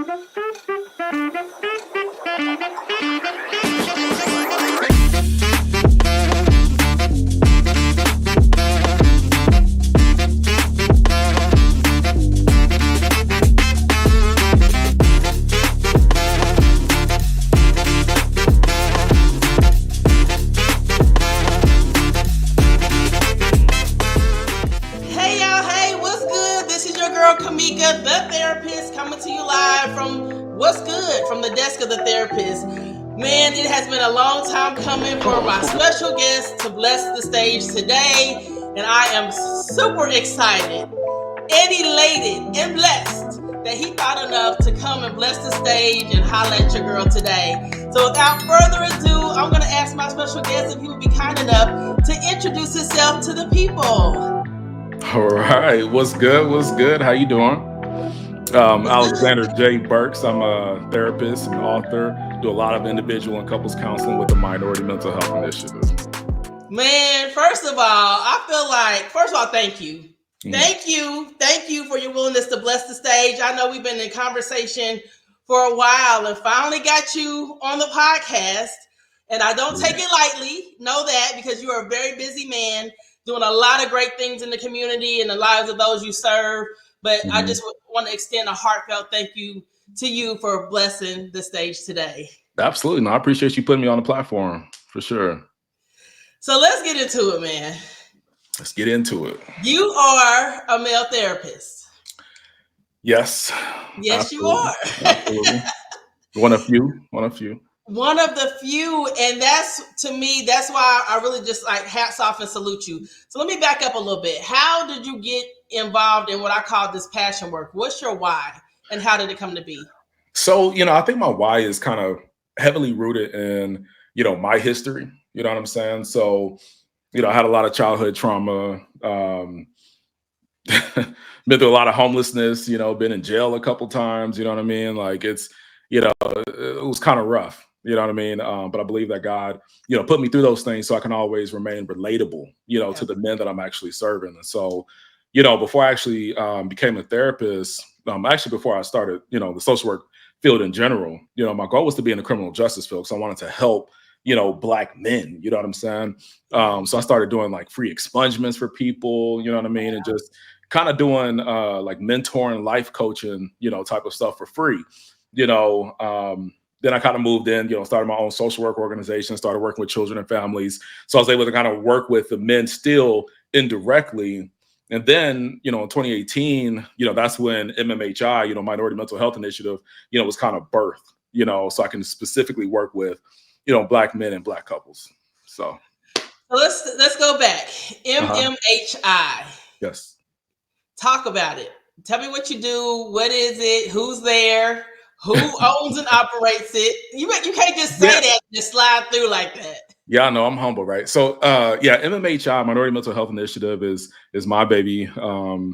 The therapist, coming to you live from What's Good, from the desk of the therapist. Man, it has been a long time coming for my special guest to bless the stage today, and I am super excited and elated and blessed that he thought enough to come and bless the stage and holler at your girl today. So without further ado, I'm going to ask my special guest if he would be kind enough to introduce himself to the people. All right, what's good? What's good? How you doing? Alexander J. Burks. I'm a therapist and author. Do a lot of individual and couples counseling with the Minority Mental Health Initiative. Man, first of all, thank you. Thank you for your willingness to bless the stage. I know we've been in conversation for a while and finally got you on the podcast. And I don't take it lightly. Know that, because you are a very busy man doing a lot of great things in the community and the lives of those you serve. But I just want to extend a heartfelt thank you to you for blessing the stage today. Absolutely. No, I appreciate you putting me on the platform for sure. So let's get into it, man. Let's get into it. You are a male therapist. Yes. Yes, absolutely. You are. Absolutely. One of few. One of the few, and to me, that's why I really just like hats off and salute you. So let me back up a little bit. How did you get involved in what I call this passion work? What's your why, and how did it come to be? So, I think my why is kind of heavily rooted in, my history. You know what I'm saying? So, I had a lot of childhood trauma, been through a lot of homelessness, been in jail a couple times, you know what I mean? Like it was kind of rough. You know what I mean? But I believe that God, put me through those things so I can always remain relatable, to the men that I'm actually serving. And so, before I actually became a therapist, before I started, the social work field in general, my goal was to be in the criminal justice field. So I wanted to help, Black men, you know what I'm saying? So I started doing like free expungements for people, you know what I mean? And just kind of doing like mentoring, life coaching, type of stuff for free, Then I kind of moved in, started my own social work organization, started working with children and families. So I was able to kind of work with the men still indirectly. And then, in 2018, that's when MMHI, Minority Mental Health Initiative, was kind of birthed, so I can specifically work with, Black men and Black couples. So let's go back. MMHI. Yes. Talk about it. Tell me what you do. What is it? Who's there? Who owns and operates it? You can't just say that and just slide through like that. Yeah, I know. I'm humble, right? So, MMHI, Minority Mental Health Initiative, is my baby. I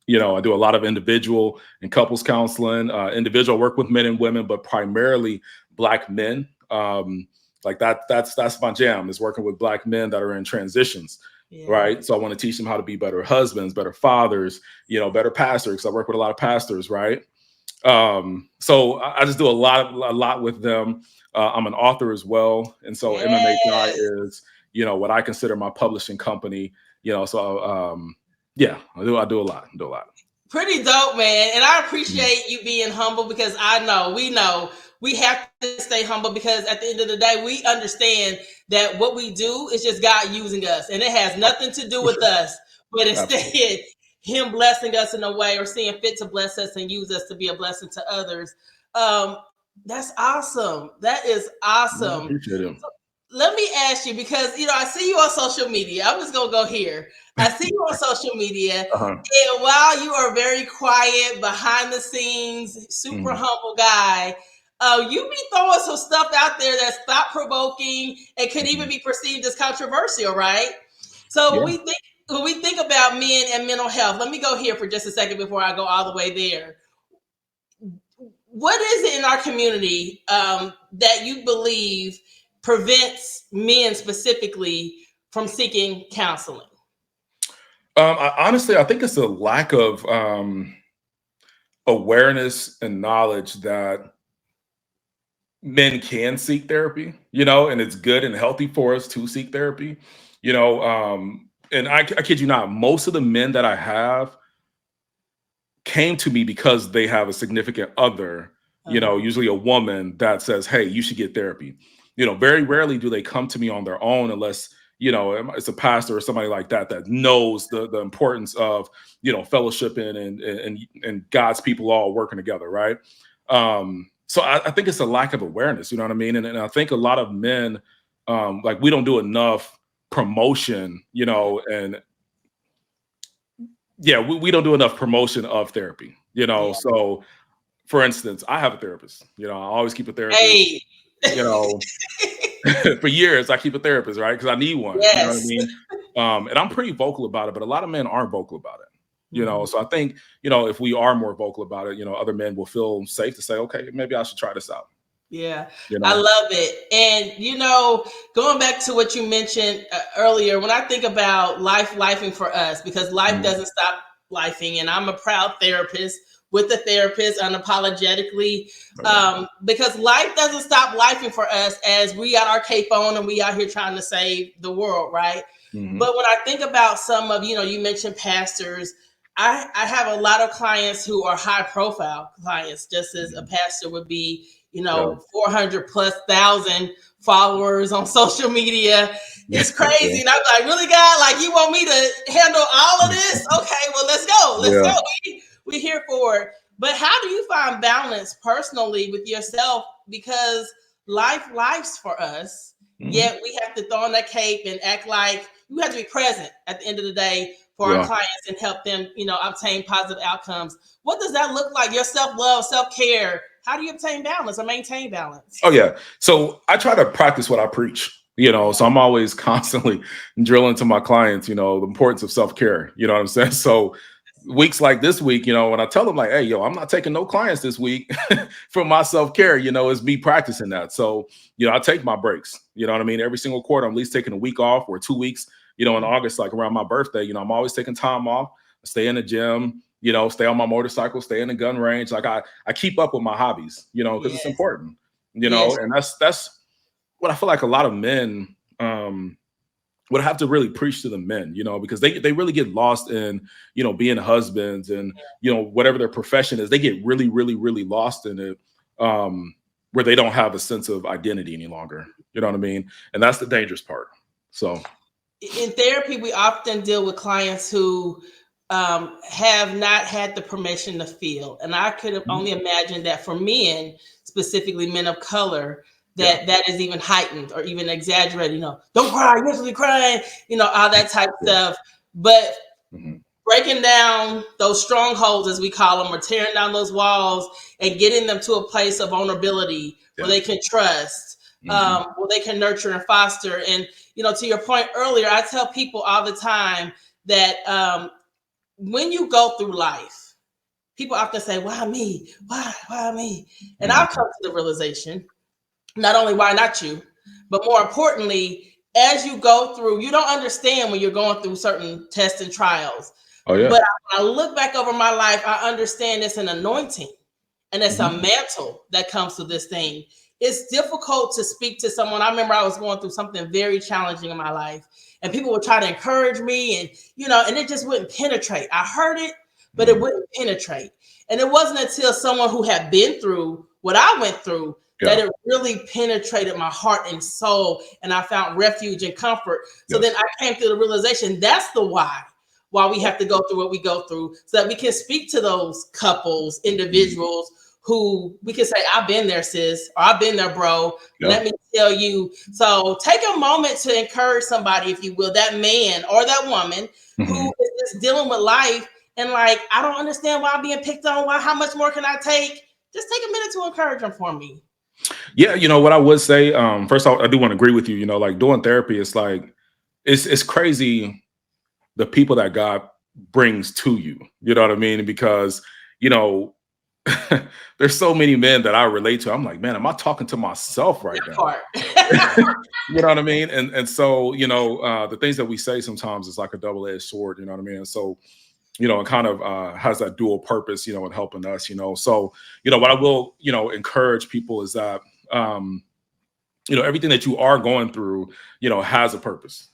do a lot of individual and couples counseling. Individual work with men and women, but primarily Black men. That's my jam, is working with Black men that are in transitions. Yeah. Right. So I want to teach them how to be better husbands, better fathers, better pastors, because I work with a lot of pastors, right? So I just do a lot with them. I'm an author as well. And so MMHI is, what I consider my publishing company, so I do a lot. Pretty dope, man. And I appreciate you being humble, because we know we have to stay humble, because at the end of the day, we understand that what we do is just God using us, and it has nothing to do with us, but instead Him blessing us in a way, or seeing fit to bless us and use us to be a blessing to others. That's awesome. That is awesome. I appreciate it. So let me ask you, because I see you on social media. I'm just gonna go here. I see you on social media, and while you are very quiet, behind the scenes, super humble guy, you be throwing some stuff out there that's thought-provoking and could even be perceived as controversial, right? So when we think about men and mental health, let me go here for just a second before I go all the way there. What is it in our community that you believe prevents men specifically from seeking counseling? I think it's a lack of awareness and knowledge that men can seek therapy, you know, and it's good and healthy for us to seek therapy, you know. And I kid you not, most of the men that I have came to me because they have a significant other, you know, usually a woman that says, hey, you should get therapy. You know, very rarely do they come to me on their own unless, you know, it's a pastor or somebody like that that knows the importance of, you know, fellowshipping and God's people all working together, right? So I think it's a lack of awareness, you know what I mean? And I think a lot of men, like we don't do enough promotion, you know, and yeah, we don't do enough promotion of therapy, you know. Yeah. So for instance, I have a therapist, you know, I always keep a therapist, Hey. you know, for years I keep a therapist, right? Because I need one, you know what I Yes. mean? And I'm pretty vocal about it, but a lot of men aren't vocal about it, you know. So I think, you know, if we are more vocal about it, you know, other men will feel safe to say, okay, maybe I should try this out. Yeah, You I know? love it. And, you know, going back to what you mentioned earlier, when I think about lifing for us, because life doesn't stop lifing, and I'm a proud therapist with a therapist unapologetically, because life doesn't stop lifing for us as we got our cape on and we out here trying to save the world, right? But when I think about some of, you know, you mentioned pastors, I have a lot of clients who are high profile clients, just as a pastor would be, you know, 400,000+ followers on social media. It's crazy. And I'm like, really, God? Like, you want me to handle all of this? Okay, well, let's go. Let's go. We're here for it. But how do you find balance personally with yourself? Because life's for us. Yet we have to throw on that cape and act like we have to be present at the end of the day for our clients and help them, you know, obtain positive outcomes. What does that look like? Your self-love, self-care. How do you obtain balance or maintain balance? Oh yeah. So I try to practice what I preach, you know, so I'm always constantly drilling to my clients, you know, the importance of self-care, you know what I'm saying? So weeks like this week, you know, when I tell them like, hey, yo, I'm not taking no clients this week for my self-care, you know, it's me practicing that. So, you know, I take my breaks, you know what I mean? Every single quarter, I'm at least taking a week off or 2 weeks, you know, in August, like around my birthday, you know, I'm always taking time off, stay in the gym, you know, stay on my motorcycle, stay in the gun range. Like I keep up with my hobbies, you know, because it's important, you know, and that's what I feel like a lot of men would have to really preach to the men, you know, because they really get lost in, you know, being husbands and, you know, whatever their profession is, they get really, really, really lost in it, where they don't have a sense of identity any longer. You know what I mean? And that's the dangerous part. So in therapy, we often deal with clients who have not had the permission to feel. And I could have only imagined that for men, specifically men of color, that is even heightened or even exaggerated. You know, don't cry, you're usually crying, you know, all that type of stuff. But breaking down those strongholds, as we call them, or tearing down those walls and getting them to a place of vulnerability where they can trust, where they can nurture and foster. And, you know, to your point earlier, I tell people all the time that when you go through life, people often say, why me? Why me? And I've come to the realization, not only why not you, but more importantly, as you go through, you don't understand when you're going through certain tests and trials. But when I look back over my life, I understand it's an anointing and it's a mantle that comes to this thing. It's difficult to speak to someone. I remember I was going through something very challenging in my life, and people would try to encourage me, and, you know, and it just wouldn't penetrate. I heard it, but it wouldn't penetrate. And it wasn't until someone who had been through what I went through that it really penetrated my heart and soul, and I found refuge and comfort. So then I came to the realization that's the why we have to go through what we go through, so that we can speak to those couples, individuals who we can say, I've been there, sis, or I've been there, bro. Let me tell you. So take a moment to encourage somebody, if you will, that man or that woman who is just dealing with life and like, I don't understand why I'm being picked on. Why? How much more can I take? Just take a minute to encourage them for me. Yeah, you know what I would say. First off, I do want to agree with you. You know, like doing therapy, it's like it's crazy the people that God brings to you. You know what I mean? Because, you know, there's so many men that I relate to. I'm like, man, am I talking to myself right now? You know what I mean? And so, you know, the things that we say sometimes is like a double-edged sword. You know what I mean? And so and kind of has that dual purpose, in helping us, So, what I will, encourage people is that, everything that you are going through, has a purpose,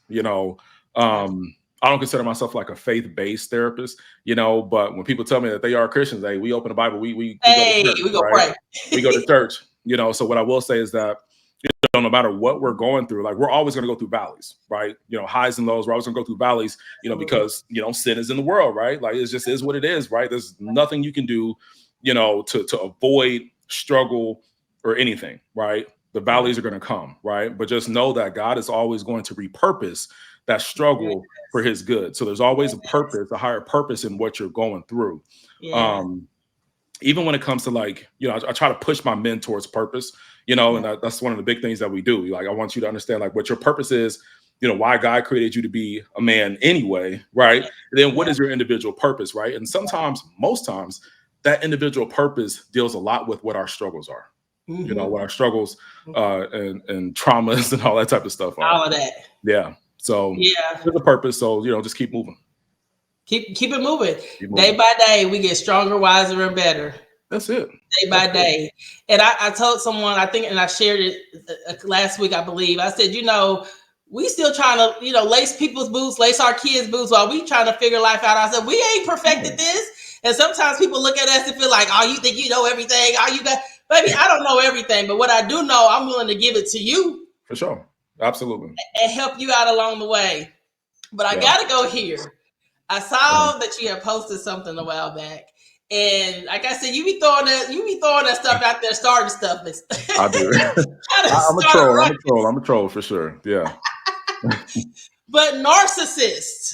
I don't consider myself like a faith-based therapist, but when people tell me that they are Christians, hey, we open the Bible, we go to church, we go right? pray. We go to church, So what I will say is that, no matter what we're going through, like we're always going to go through valleys, right? Highs and lows. We're always going to go through valleys, because sin is in the world, right? Like it just is what it is, right? There's nothing you can do, to avoid struggle or anything, right? The valleys are going to come, right? But just know that God is always going to repurpose that struggle for His good. So there's always a purpose, a higher purpose in what you're going through. Even when it comes to like, I try to push my men towards purpose, and that's one of the big things that we do. Like, I want you to understand like what your purpose is, why God created you to be a man anyway, right? And then what is your individual purpose, right? And sometimes, most times, that individual purpose deals a lot with what our struggles are, what our struggles and traumas and all that type of stuff are. All of that. Yeah. So there's a purpose. So, just keep moving. Keep it moving. Day by day, we get stronger, wiser, and better. That's it. Day by day. And I told someone, I think, and I shared it last week, I believe. I said, we still trying to, lace people's boots, lace our kids' boots while we trying to figure life out. I said, we ain't perfected this. And sometimes people look at us and feel like, oh, you think you know everything? Oh, you got, baby, I don't know everything. But what I do know, I'm willing to give it to you. For sure. Absolutely. And help you out along the way. But I got to go here. I saw that you had posted something a while back, and like I said, you be throwing that stuff out there, starting stuff. I do. I'm a troll for sure. Yeah. But narcissists.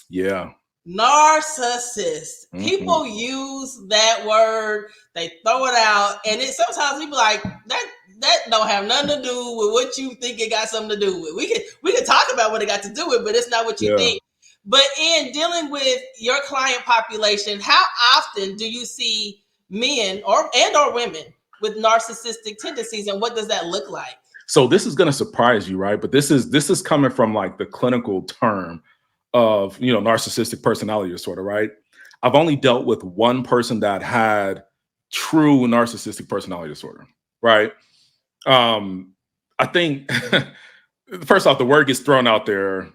Yeah. Narcissists. People use that word. They throw it out, and sometimes people like that don't have nothing to do with what you think it got something to do with. We can talk about what it got to do with, but it's not what you think. But in dealing with your client population, how often do you see men or women with narcissistic tendencies, and what does that look like? So this is going to surprise you, right? But this is coming from like the clinical term of, narcissistic personality disorder, right? I've only dealt with one person that had true narcissistic personality disorder, right? I think first off, the word gets thrown out there,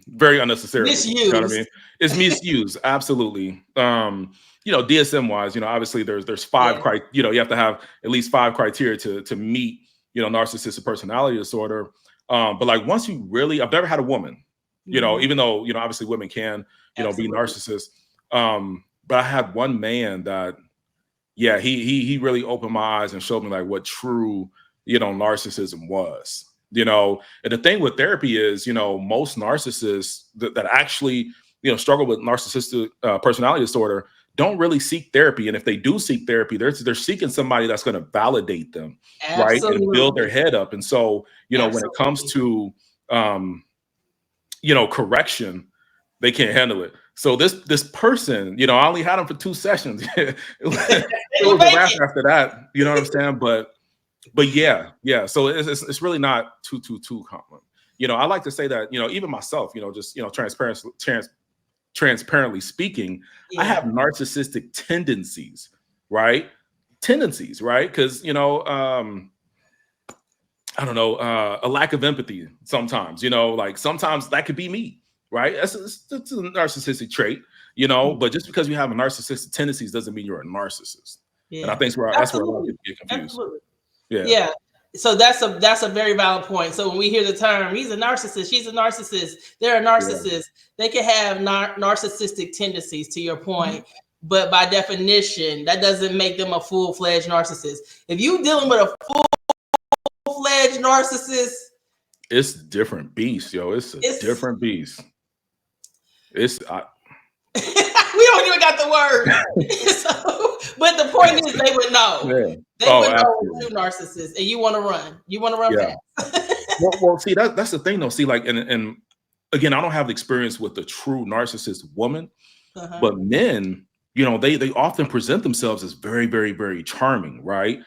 very unnecessary. Misused. You know what I mean? It's misused. Absolutely. DSM wise, obviously there's five you have to have at least 5 criteria to meet, narcissistic personality disorder. But like once you really, I've never had a woman, even though, obviously women can, be narcissists. But I had one man that, he really opened my eyes and showed me like what true, narcissism was. And the thing with therapy is, most narcissists that actually, struggle with narcissistic personality disorder don't really seek therapy. And if they do seek therapy, they're seeking somebody that's going to validate them, right? And build their head up. And so, when it comes to, correction, they can't handle it. So this person, I only had him for 2 sessions. It was a wrap after that. You know what I'm saying? But yeah. So it's really not too common. I like to say that, even myself, just, transparently speaking, I have narcissistic tendencies, right? Because, I don't know, a lack of empathy sometimes, like sometimes that could be me, right? It's a narcissistic trait, but just because you have a narcissistic tendencies doesn't mean you're a narcissist. And I think that's where a lot of people get confused. Absolutely. Yeah. So that's a very valid point. So when we hear the term, he's a narcissist, she's a narcissist, they're a narcissist, they can have narcissistic tendencies, to your point. But by definition, that doesn't make them a full-fledged narcissist. If you're dealing with a full-fledged narcissist, it's a different beast, yo. It's a different beast. We don't even got the word. But the point is, they would know. Yeah. They would know you're narcissist, and you want to run. You want to run fast. well, see, that's the thing, though. See, like, and again, I don't have the experience with the true narcissist woman, but men, they often present themselves as very, very, very charming, right?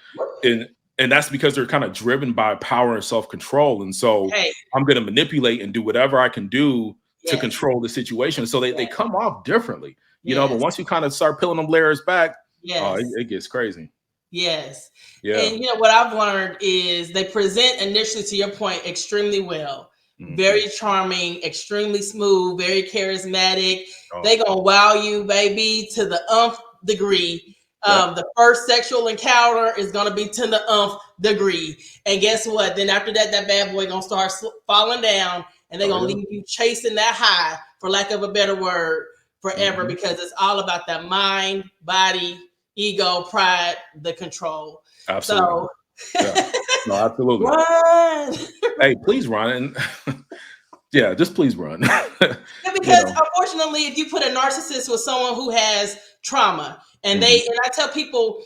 And that's because they're kind of driven by power and self-control. And so I'm going to manipulate and do whatever I can do to Yes. control the situation. So they come off differently, but Yes. once you kind of start peeling them layers back, Yes. it gets crazy. Yes. Yeah. And what I've learned is they present initially, to your point, extremely well. Very charming, extremely smooth, very charismatic. They gonna wow you, baby, to the nth degree. The first sexual encounter is gonna be to the nth degree. And guess what? Then after that, that bad boy gonna start falling down, and they're gonna leave you chasing that high, for lack of a better word, forever, because it's all about that mind, body, ego, pride, the control. Absolutely. So no, absolutely. run. Hey, please run. And yeah, just please run. Because unfortunately, if you put a narcissist with someone who has trauma, and and I tell people,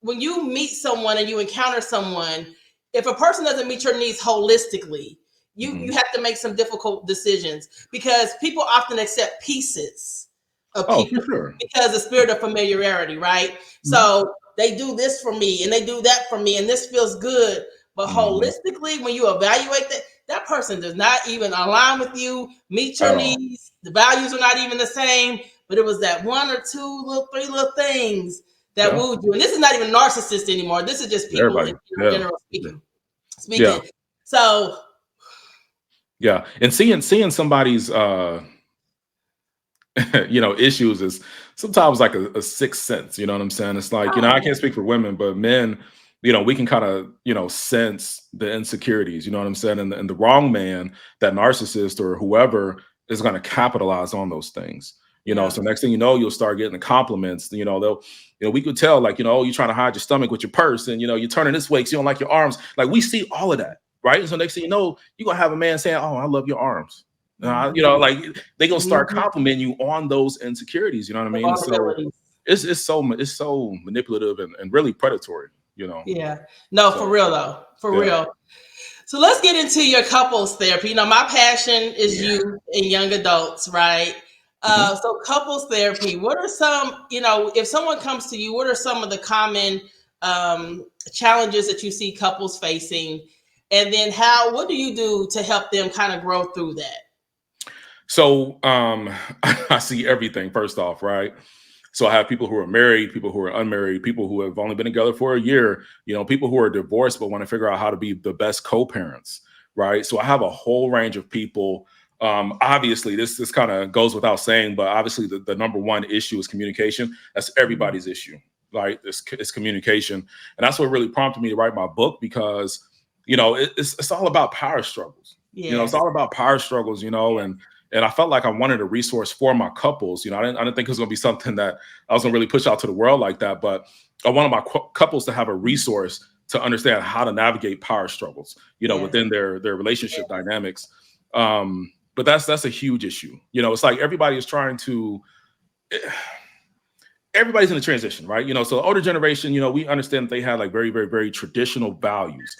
when you meet someone and you encounter someone, if a person doesn't meet your needs holistically, you have to make some difficult decisions, because people often accept pieces of people, for sure. because the spirit of familiarity, right? So they do this for me and they do that for me, and this feels good. But holistically, when you evaluate that person does not even align with you, meet your needs. The values are not even the same, but it was that one or two, three little things that wooed you. And this is not even narcissist anymore. This is just people in general speaking. Yeah. So and seeing somebody's issues is sometimes like a sixth sense. You know what I'm saying? It's like, I can't speak for women, but men, we can kind of, sense the insecurities, you know what I'm saying? And the wrong man, that narcissist or whoever, is going to capitalize on those things. So next thing you know, you'll start getting the compliments. They'll, we could tell, like, you're trying to hide your stomach with your purse, and you're turning this way because you don't like your arms. Like, we see all of that, right? So next thing you know, you're gonna have a man saying, "Oh, I love your arms." Like, they gonna start complimenting you on those insecurities. You know what I mean? So it's so manipulative and really predatory. Yeah. No, for real though. For real. So let's get into your couples therapy. My passion is youth and young adults, right? So couples therapy, what are some, if someone comes to you, what are some of the common challenges that you see couples facing? And then what do you do to help them kind of grow through that? So I see everything, first off, right? So I have people who are married, people who are unmarried, people who have only been together for a year, people who are divorced but want to figure out how to be the best co-parents, right? So I have a whole range of people. Obviously, this kind of goes without saying, but obviously the number one issue is communication. That's everybody's issue, right? It's communication. And that's what really prompted me to write my book, because, it's all about power struggles. It's all about power struggles, and I felt like I wanted a resource for my couples. I didn't think it was going to be something that I was going to really push out to the world like that. But I wanted my couples to have a resource to understand how to navigate power struggles, within their relationship dynamics. But that's a huge issue. It's like everybody's in a transition, right? So the older generation, we understand that they had like very, very, very traditional values.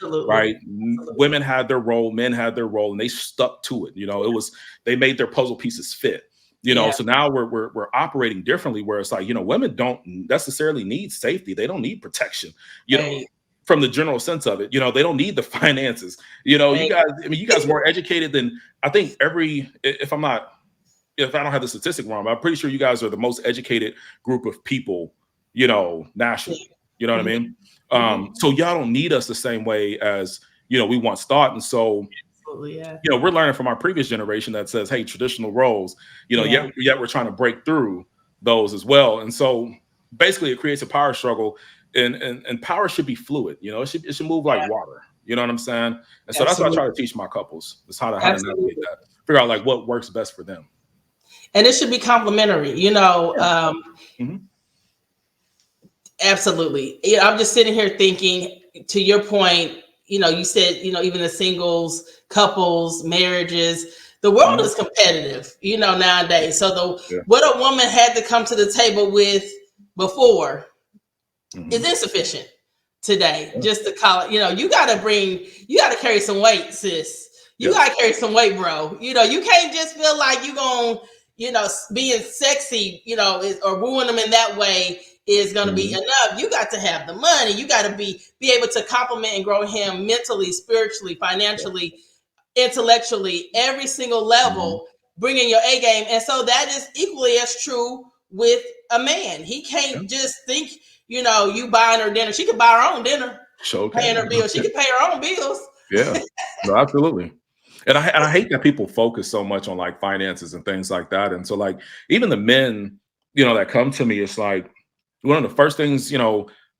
Absolutely. Right. Women had their role, men had their role, and they stuck to it. They made their puzzle pieces fit. So now we're operating differently, where it's like, women don't necessarily need safety. They don't need protection, from the general sense of it. They don't need the finances. You guys more educated than, I think, if I don't have the statistic wrong, but I'm pretty sure you guys are the most educated group of people, nationally. You know what I mean? So y'all don't need us the same way as, we once thought. And so, we're learning from our previous generation that says, hey, traditional roles, yet we're trying to break through those as well. And so basically it creates a power struggle, and power should be fluid. It should move like water. You know what I'm saying? And so that's what I try to teach my couples, is how to navigate that, figure out like what works best for them. And it should be complementary, Absolutely. I'm just sitting here thinking, to your point, you said, even the singles, couples, marriages, the world is competitive, nowadays. So what a woman had to come to the table with before is insufficient today. Just to call it, you got to carry some weight, sis. You got to carry some weight, bro. You can't just feel like you're going, being sexy, or wooing them in that way is going to be enough. You got to have the money. You got to be able to compliment and grow him mentally, spiritually, financially, intellectually, every single level, bringing your A game. And so that is equally as true with a man. He Yeah. can't just think, you buying her dinner. She could buy her own dinner, Sure paying her can. bills. She could pay her own bills. Yeah. No, absolutely. And I hate that people focus so much on like finances and things like that. And so like even the men, that come to me, it's like one of the first things,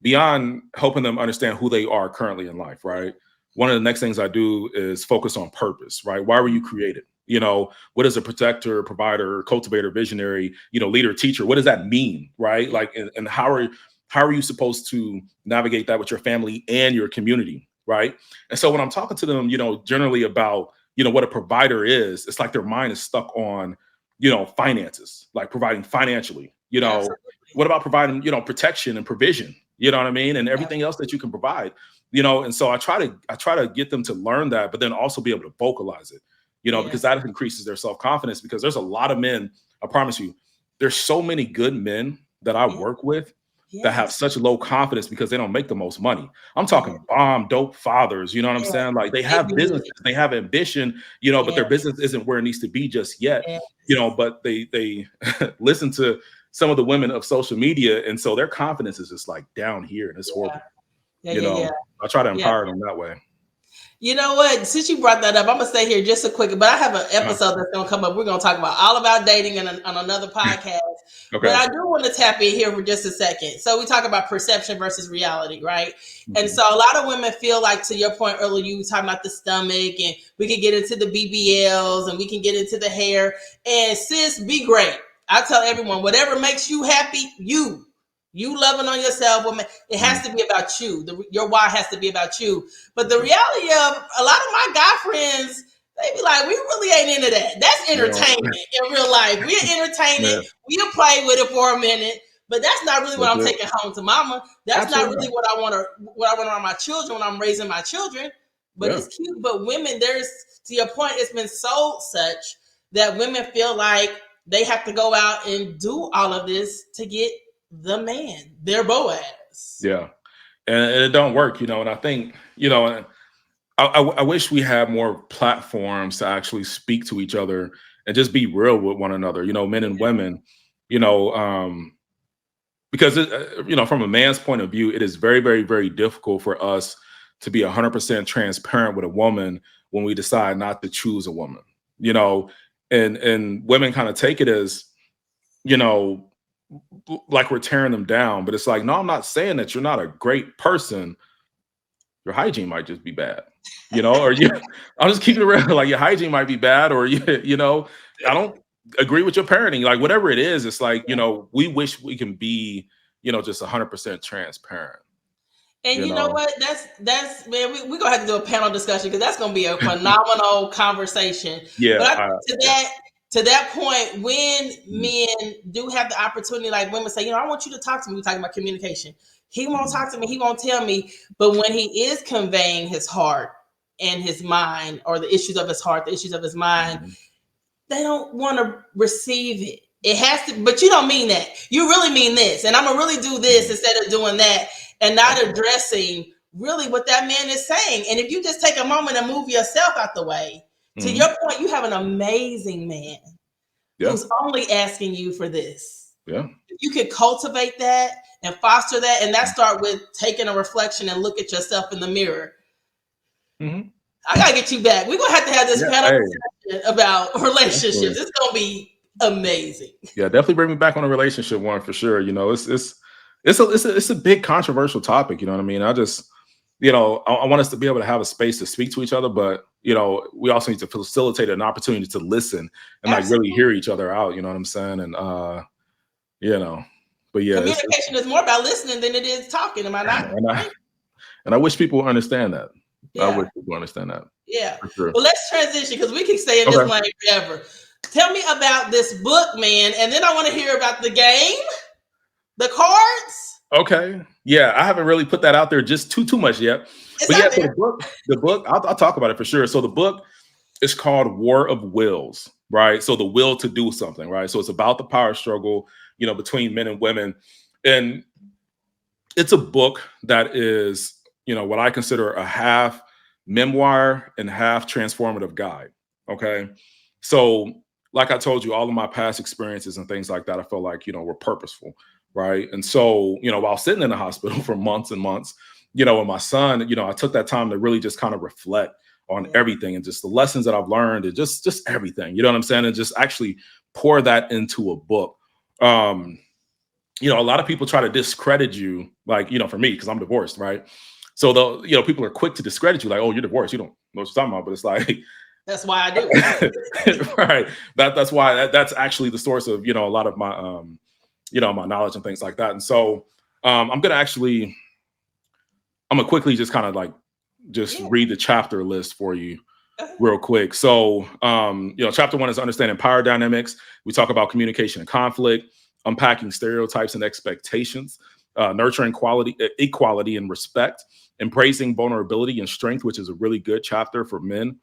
beyond helping them understand who they are currently in life, right? One of the next things I do is focus on purpose, right? Why were you created? What is a protector, provider, cultivator, visionary, leader, teacher? What does that mean, right? Like, and how are you supposed to navigate that with your family and your community, right? And so when I'm talking to them, generally about, what a provider is, it's like their mind is stuck on, finances, like providing financially, Absolutely. what about providing, protection and provision, you know what I mean? And everything else that you can provide, and so I try to get them to learn that, but then also be able to vocalize it, because Yes. that increases their self-confidence, because there's a lot of men, I promise you, there's so many good men that I Yes. work with that have Yes. such low confidence because they don't make the most money. I'm Yes. talking bomb dope fathers, you know what I'm Yes. saying? Like they They have do businesses, it. they have ambition, but their Yes. business isn't where it needs to be just yet, Yes. but they listen to some of the women of social media, and so their confidence is just like down here, and it's Yeah. horrible. Yeah. You Yeah. know, Yeah. I try to Yeah. empower them that way. You know what? Since you brought that up, I'm gonna stay here just a quick. But I have an Uh, episode that's gonna come up. We're gonna talk about all about dating on another podcast. But okay. I do want to tap in here for just a second. So we talk about perception versus reality, right? And Mhm. so a lot of women feel like, to your point earlier, you were talking about the stomach, and we can get into the BBLs, and we can get into the hair. And sis, be great. I tell everyone, whatever makes you happy, you loving on yourself, woman, it has Mhm. to be about you. Your why has to be about you. But For the sure. reality of a lot of my guy friends, they be like, we really ain't into that. That's You know, entertainment in real life. We'll entertain yeah, it. We'll play with it for a minute, but that's not really what that's I'm it. taking home to mama. That's not Absolutely really not. what I want around my children when I'm raising my children. But Yeah. it's cute. But women, to your point, it's been sold such that women feel like they have to go out and do all of this to get the man, their Boaz. Yeah. And it don't work, and I think, and I wish we had more platforms to actually speak to each other and just be real with one another, men and women, you know, um, because from a man's point of view, it is very, very, very difficult for us to be 100% transparent with a woman when we decide not to choose a woman, you know, and women kind of take it as, you know, like we're tearing them down, but it's like, no, I'm not saying that you're not a great person. Your hygiene might just be bad, or you. I'm just keeping it real. Like your hygiene might be bad, or I don't agree with your parenting. Like whatever it is, it's like we wish we can be, just 100% transparent. And You you know know, what? That's man, we're gonna have to do a panel discussion because that's gonna be a phenomenal conversation. But yeah, I think yeah, to that point, when mhm, men do have the opportunity, like women say, I want you to talk to me. We're talking about communication. He won't mhm, talk to me, he won't tell me. But when he is conveying his heart and his mind, or the issues of his heart, the issues of his mind, mhm, they don't want to receive it. It has to, but you don't mean that. You really mean this, and I'm gonna really do this mhm. instead of doing that, and not Absolutely. addressing really what that man is saying. And if you just take a moment and move yourself out the way, to your Mhm. point, you have an amazing man Yeah, who's only asking you for this. yeah. If you can cultivate that and foster that, and that start with taking a reflection and look at yourself in the mirror. Mhm. I gotta get you back. We're gonna have this Yeah, panel hey, discussion about relationships. definitely. It's gonna be amazing. Yeah, definitely bring me back on a relationship one for sure. It's a big controversial topic. You know what I mean? I just, I want us to be able to have a space to speak to each other, but we also need to facilitate an opportunity to listen and like really Absolutely. hear each other out. You know what I'm saying? And you know, but yeah, Communication is more about listening than it is talking. Am I not and I right? and I wish people understand that. I Yeah. wish people understand that Yeah. for sure. Well, let's transition because we can stay in this Okay. lane forever. Tell me about this book, man, and then I want to hear about the game, the cards. Okay. Yeah, I haven't really put that out there just too much yet. It's But yeah, out so there. the book, I'll talk about it for sure. So the book is called War of Wills, right? So the will to do something, right? So it's about the power struggle, between men and women. And it's a book that is, what I consider a half memoir and half transformative guide. Okay. So, like I told you, all of my past experiences and things like that, I feel like, were purposeful. Right. And so, while sitting in the hospital for months and months, with my son, I took that time to really just kind of reflect on everything and just the lessons that I've learned and just everything, you know what I'm saying? And just actually pour that into a book. A lot of people try to discredit you, like, for me, because I'm divorced, right? So people are quick to discredit you, like, oh, you're divorced, you don't know what you're talking about. But it's like, that's why I do. Right. That's why that's actually the source of, a lot of my my knowledge and things like that. And so I'm gonna quickly just kind of like read the chapter list for you real quick. So chapter 1 is understanding power dynamics. We talk about communication and conflict, unpacking stereotypes and expectations, nurturing equality and respect, embracing vulnerability and strength, which is a really good chapter for men,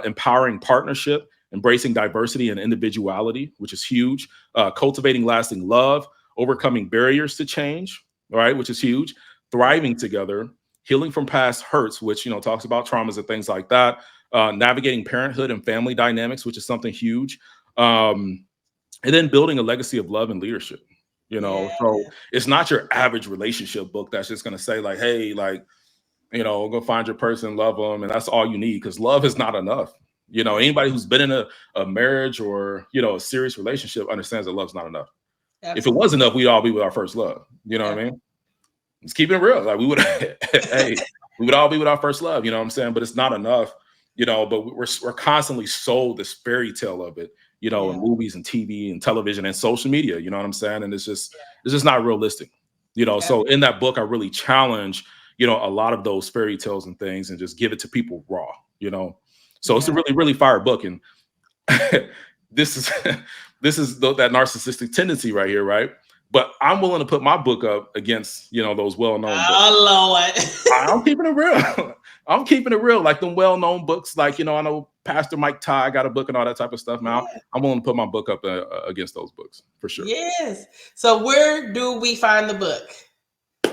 empowering partnership, embracing diversity and individuality, which is huge, cultivating lasting love, overcoming barriers to change, right, which is huge, thriving together, healing from past hurts, which, talks about traumas and things like that, navigating parenthood and family dynamics, which is something huge, and then building a legacy of love and leadership. So it's not your average relationship book that's just going to say like, hey, like, go find your person, love them, and that's all you need, because love is not enough. Anybody who's been in a marriage or, a serious relationship understands that love's not enough. Absolutely. If it was enough, we'd all be with our first love. You know what I mean? Let's keep it real. Like we would, hey, we would all be with our first love. You know what I'm saying? But it's not enough. But we're constantly sold this fairy tale of it. In movies and TV and television and social media. You know what I'm saying? And it's just not realistic. So in that book, I really challenge a lot of those fairy tales and things, and just give it to people raw. So it's a really, really fire book, and this is that narcissistic tendency right here, right? But I'm willing to put my book up against, those well-known books. Oh, Lord. I'm keeping it real. I'm keeping it real. Like them well-known books, like, I know Pastor Mike Ty got a book and all that type of stuff now. Yeah. I'm willing to put my book up against those books for sure. Yes. So where do we find the book?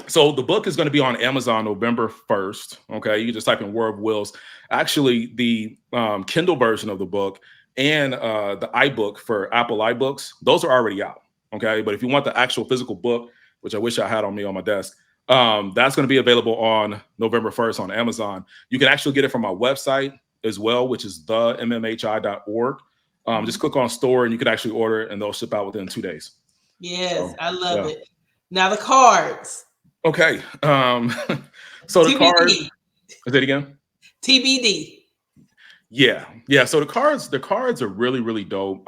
So the book is going to be on Amazon November 1st. Okay. You can just type in War of Wills. Actually, the Kindle version of the book and the iBook for Apple iBooks, those are already out. Okay. But if you want the actual physical book, which I wish I had on me on my desk, that's going to be available on November 1st on Amazon. You can actually get it from my website as well, which is themmhi.org. Just click on store and you can actually order it, and they'll ship out within 2 days. Yes, so, I love it. Now the cards. Okay. So the cards. Say it again. TBD. Yeah. So the cards are really, really dope.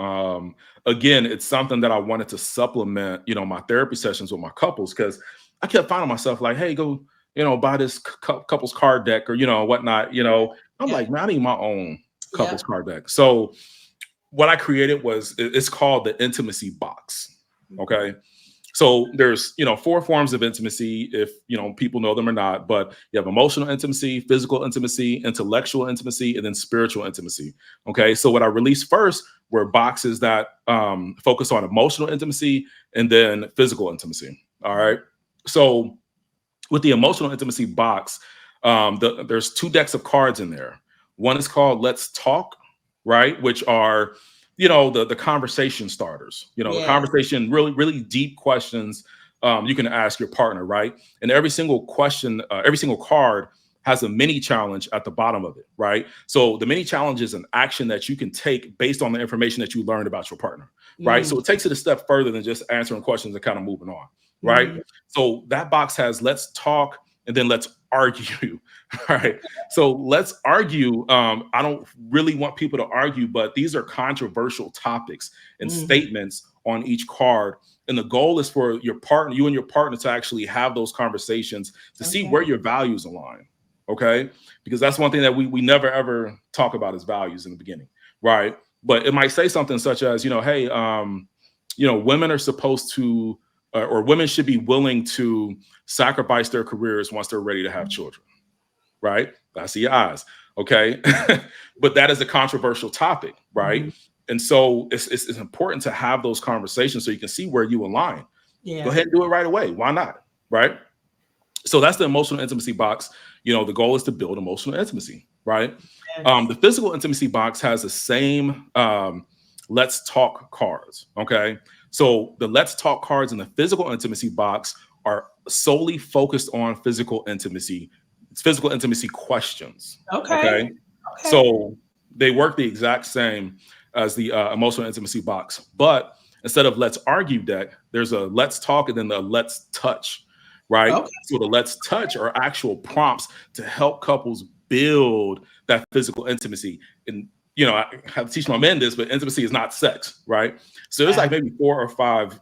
Again, it's something that I wanted to supplement, my therapy sessions with my couples, because I kept finding myself like, hey, go, buy this couples card deck or, whatnot, I'm like, man, I need my own couples card deck. So what I created it's called the intimacy box. Okay. So there's, 4 forms of intimacy, if, people know them or not, but you have emotional intimacy, physical intimacy, intellectual intimacy, and then spiritual intimacy. Okay. So what I released first were boxes that focus on emotional intimacy and then physical intimacy. All right. So with the emotional intimacy box, there's 2 decks of cards in there. One is called Let's Talk, right? Which are, the conversation starters, the conversation, really, really deep questions you can ask your partner, right? And every single question, every single card has a mini challenge at the bottom of it, right? So the mini challenge is an action that you can take based on the information that you learned about your partner, right? So it takes it a step further than just answering questions and kind of moving on, right? So that box has Let's Talk and then Let's Argue. All right. So let's argue. I don't really want people to argue, but these are controversial topics and statements on each card. And the goal is for your partner, you and your partner, to actually have those conversations to see where your values align. Okay. Because that's one thing that we never, ever talk about is values in the beginning. Right. But it might say something such as, hey, women are supposed to, or women should be willing to sacrifice their careers once they're ready to have children. Right? I see your eyes. Okay. But that is a controversial topic. Right. And so it's important to have those conversations so you can see where you align. Go ahead and do it right away. Why not? Right. So that's the emotional intimacy box. The goal is to build emotional intimacy. right? Yes. The physical intimacy box has the same let's talk cards. Okay. So the let's talk cards in the physical intimacy box are solely focused on physical intimacy questions. Okay. Okay. Okay. So they work the exact same as the emotional intimacy box, but instead of let's argue deck, there's a let's talk and then the let's touch, right? Okay. So the let's touch are actual prompts to help couples build that physical intimacy. And I have to teach my men this, but intimacy is not sex, right? So there's like Wow. maybe 4 or 5,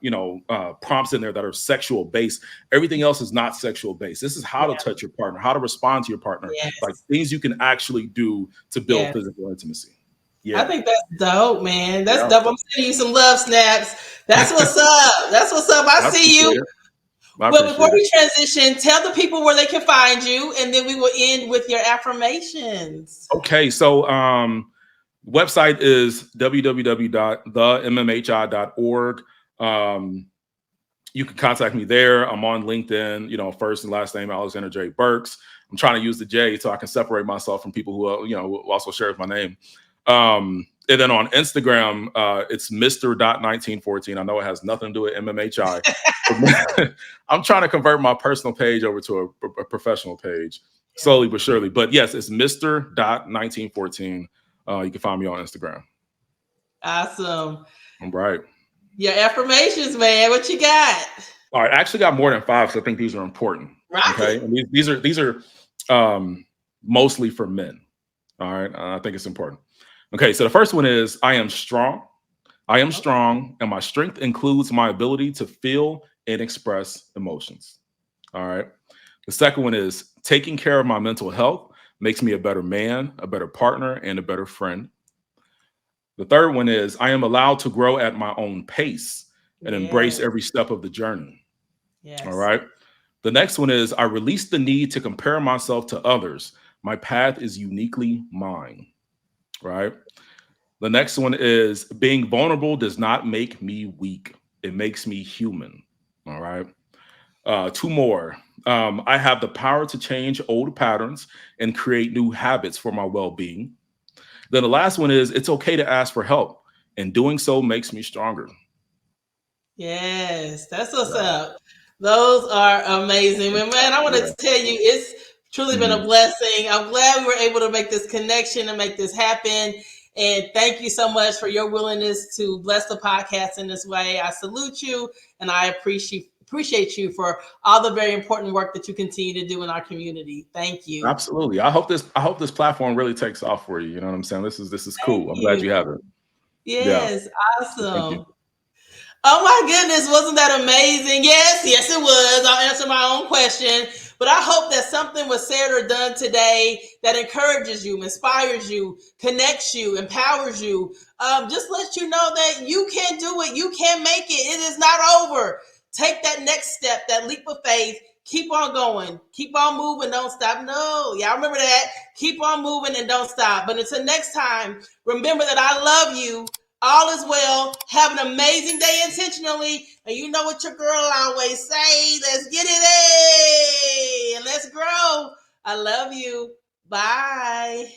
prompts in there that are sexual based. Everything else is not sexual based. This is how to Yeah. touch your partner, how to respond to your partner, like Yes. things you can actually do to build Yes. physical intimacy. I Yeah. think that's dope, man. That's Yeah. dope. I'm sending you some love snaps. That's what's up. That's what's up. I I see you. appreciate it. I Well, before appreciate it. we transition, tell the people where they can find you, and then we will end with your affirmations. Okay. So website is www.themmhi.org. You can contact me there. I'm on LinkedIn, first and last name, Alexander J. Burks. I'm trying to use the J so I can separate myself from people who also share my name. And then on Instagram, it's Mr.1914. I know it has nothing to do with MMHI. I'm trying to convert my personal page over to a professional page, slowly but surely. But yes, it's Mr.1914. You can find me on Instagram. Awesome. All right. Your affirmations, man. What you got? All right. I actually got more than 5, so I think these are important. Rock Okay. it. And these are mostly for men. All right. I think it's important. Okay. So the first one is I am strong. I am strong, and my strength includes my ability to feel and express emotions. All right. The second one is taking care of my mental health makes me a better man, a better partner, and a better friend. The third one is I am allowed to grow at my own pace and embrace Yes. every step of the journey. All Yes. right. The next one is I release the need to compare myself to others. My path is uniquely mine. Right. The next one is being vulnerable does not make me weak. It makes me human. All right. 2 more. I have the power to change old patterns and create new habits for my well being. Then the last one is it's okay to ask for help, and doing so makes me stronger. Yes. That's what's Yeah. up. Those are amazing. Man, I want Yeah. to tell you, it's truly been a Mhm. blessing. I'm glad we were able to make this connection and make this happen. And thank you so much for your willingness to bless the podcast in this way. I salute you and I appreciate you for all the very important work that you continue to do in our community. Thank you. Absolutely. I hope this platform really takes off for you. You know what I'm saying? This is Thank cool. I'm glad you. you have it. Yeah. Yes, Thank you. awesome. Oh my goodness, wasn't that amazing? Yes, yes, it was. I'll answer my own question. But I hope that something was said or done today that encourages you, inspires you, connects you, empowers you. Just let you know that you can do it. You can make it. It is not over. Take that next step, that leap of faith. Keep on going. Keep on moving. Don't stop. No, y'all remember that. Keep on moving and don't stop. But until next time, remember that I love you. All is well. Have an amazing day intentionally. And you know what your girl always say. Let's get it. Hey, and let's grow. I love you. Bye.